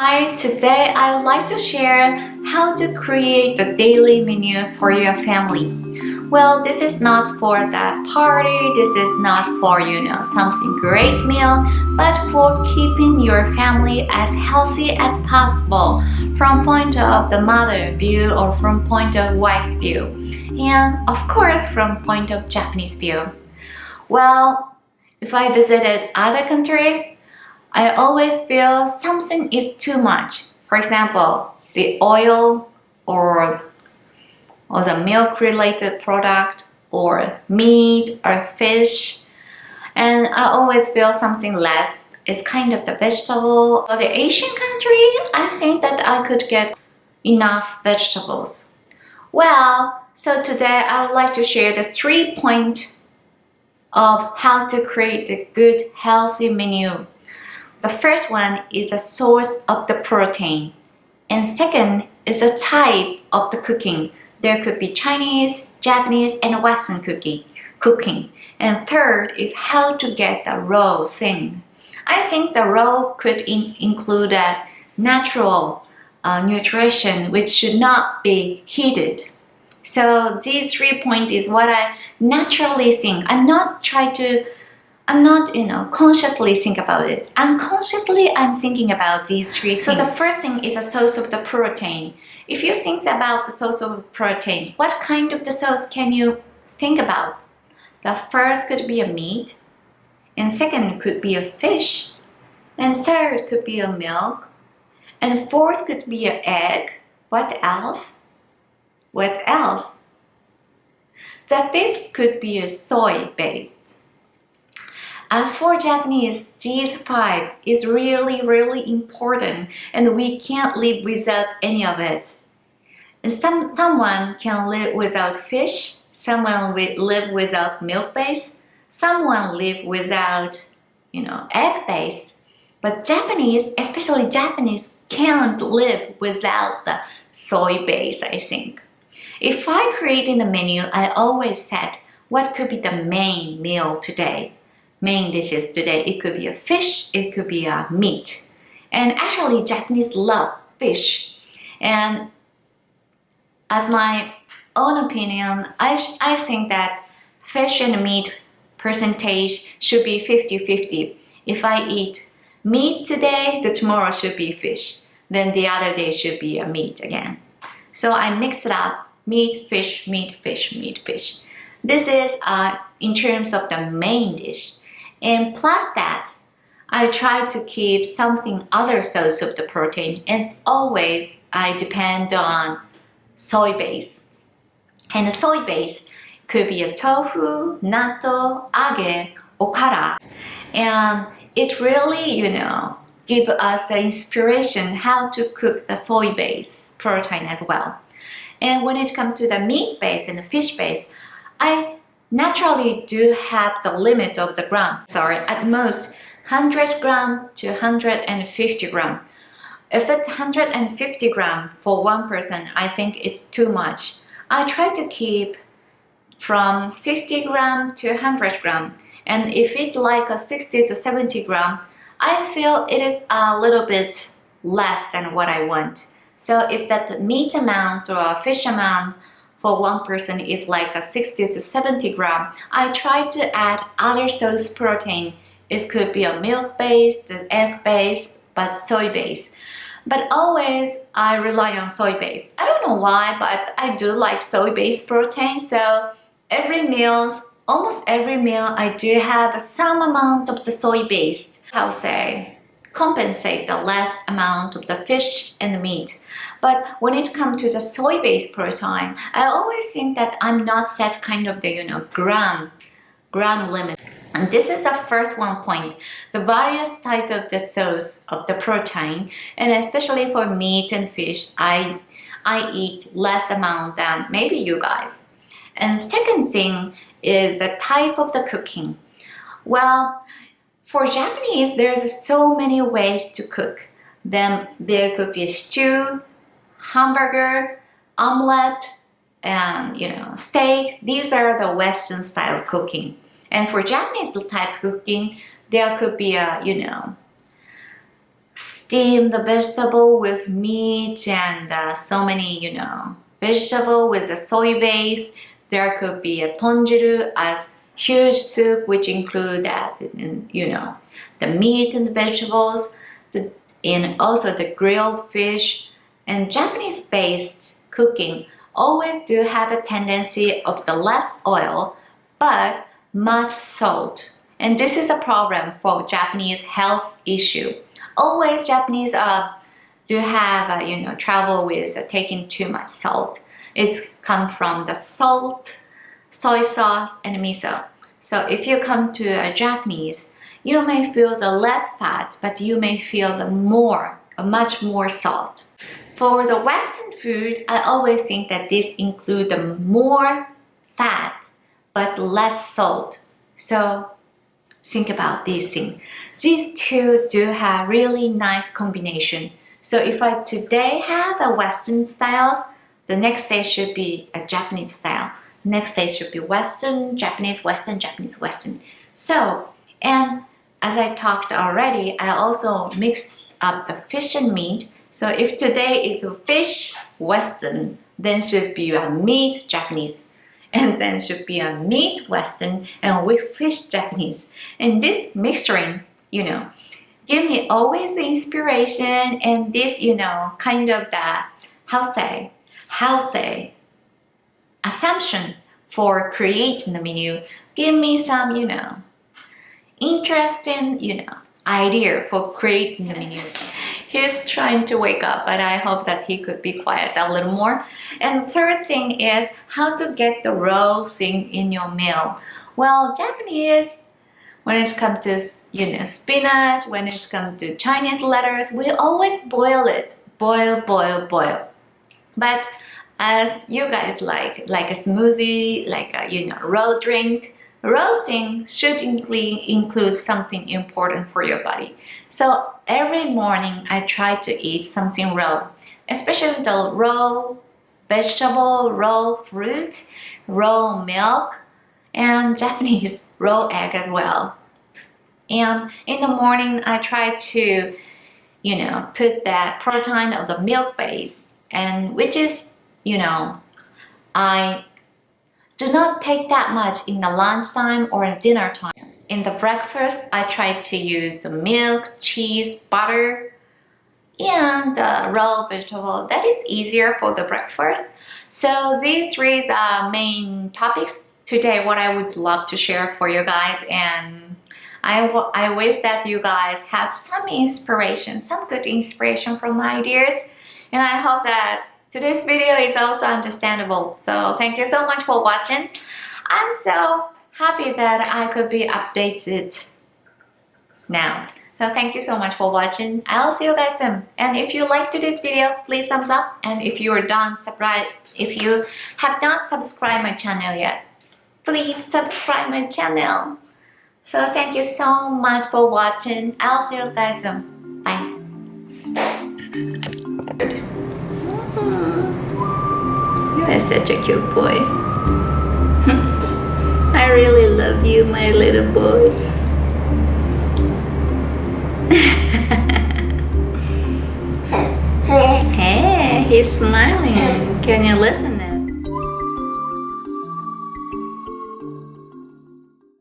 Hi, today I would like to share how to create the daily menu for your family. Well, this is not for that party, this is not for, something great meal, but for keeping your family as healthy as possible from point of the mother view or from point of wife view. And of course, from point of Japanese view. Well, if I visited other country, I always feel something is too much. For example, the oil or the milk related product or meat or fish. And I always feel something less is kind of the vegetable. For the Asian country, I think that I could get enough vegetables. Well, so today I would like to share the 3 points of how to create a good healthy menu. The first one is the source of the protein. And second is the type of the cooking. There could be Chinese, Japanese, and Western cooking. And third is how to get the raw thing. I think the raw could include a natural nutrition which should not be heated. So these 3 points is what I naturally think. I'm not consciously think about it. Unconsciously, I'm thinking about these 3 things. So the first thing is a source of the protein. If you think about the source of protein, what kind of the source can you think about? The first could be a meat, and second could be a fish, and third could be a milk, and fourth could be an egg. What else? What else? The fifth could be a soy-based. As for Japanese, these 5 is really, really important and we can't live without any of it. And someone can live without fish, someone will live without milk base, someone live without, egg base. But Japanese, especially Japanese, can't live without the soy base, I think. If I create in the menu, I always said what could be the main meal today. Main dishes today. It could be a fish, it could be a meat. And actually, Japanese love fish. And as my own opinion, I think that fish and meat percentage should be 50-50. If I eat meat today, the tomorrow should be fish. Then the other day should be a meat again. So I mix it up, meat, fish, meat, fish, meat, fish. This is in terms of the main dish. And plus that, I try to keep something other source of the protein, and always I depend on soy base. And the soy base could be a tofu, natto, age, okara. And it really, give us the inspiration how to cook the soy base protein as well. And when it comes to the meat base and the fish base, I naturally do have the limit of the gram. At most 100 gram to 150 gram. If it's 150 gram for one person, I think it's too much. I try to keep from 60 gram to 100 gram. And if it's like a 60 to 70 gram, I feel it is a little bit less than what I want. So if that meat amount or fish amount for one person is like a 60 to 70 gram, I try to add other source protein. It could be a milk-based, egg based, but soy-based. But always I rely on soy-based. I don't know why, but I do like soy-based protein. So almost every meal, I do have some amount of the soy-based. Compensate the less amount of the fish and the meat. But when it comes to the soy-based protein, I always think that I'm not set kind of the gram limit. And this is the first one point. The various type of the source of the protein, and especially for meat and fish, I eat less amount than maybe you guys. And second thing is the type of the cooking. Well, for Japanese, there's so many ways to cook. Then there could be a stew, hamburger, omelette, and steak. These are the Western style cooking. And for Japanese type cooking, there could be a steam the vegetable with meat and so many, vegetable with a soy base. There could be a tonjiru, a huge soup which include that, the meat and the vegetables, and also the grilled fish. And Japanese-based cooking always do have a tendency of the less oil, but much salt. And this is a problem for Japanese health issue. Always Japanese do have trouble with taking too much salt. It's come from the salt, soy sauce, and miso. So if you come to a Japanese, you may feel the less fat, but you may feel much more salt. For the Western food, I always think that this include the more fat, but less salt. So think about these things. These two do have really nice combination. So if I today have a Western style, the next day should be a Japanese style. Next day should be Western, Japanese, Western, Japanese, Western. So, and as I talked already, I also mixed up the fish and meat. So if today is a fish Western, then should be a meat Japanese. And then should be a meat Western and with fish Japanese. And this mixturing, give me always the inspiration and this, kind of the, how say, assumption for creating the menu. Give me some, interesting, idea for creating the menu. He's trying to wake up, but I hope that he could be quiet a little more. And third thing is how to get the raw thing in your meal. Well, Japanese, when it comes to spinach, when it comes to Chinese lettuce, we always boil it. Boil. But as you guys like a smoothie, like a raw drink, raw thing should include something important for your body. So every morning I try to eat something raw, especially the raw vegetable, raw fruit, raw milk, and Japanese raw egg as well. And in the morning I try to put that protein of the milk base, and which is I do not take that much in the lunchtime or dinner time. In the breakfast, I try to use the milk, cheese, butter, and raw vegetable. That is easier for the breakfast. So these three are main topics today, what I would love to share for you guys. And I wish that you guys have some inspiration, some good inspiration from my ideas. And I hope that today's video is also understandable. So thank you so much for watching. I'm so happy that I could be updated now. So thank you so much for watching. I'll see you guys soon. And if you liked this video, please thumbs up. And if you are done, if you have not subscribed my channel yet, please subscribe my channel. So thank you so much for watching. I'll see you guys soon. Bye. You're such a cute boy. I really love you, my little boy. Hey, he's smiling. Can you listen?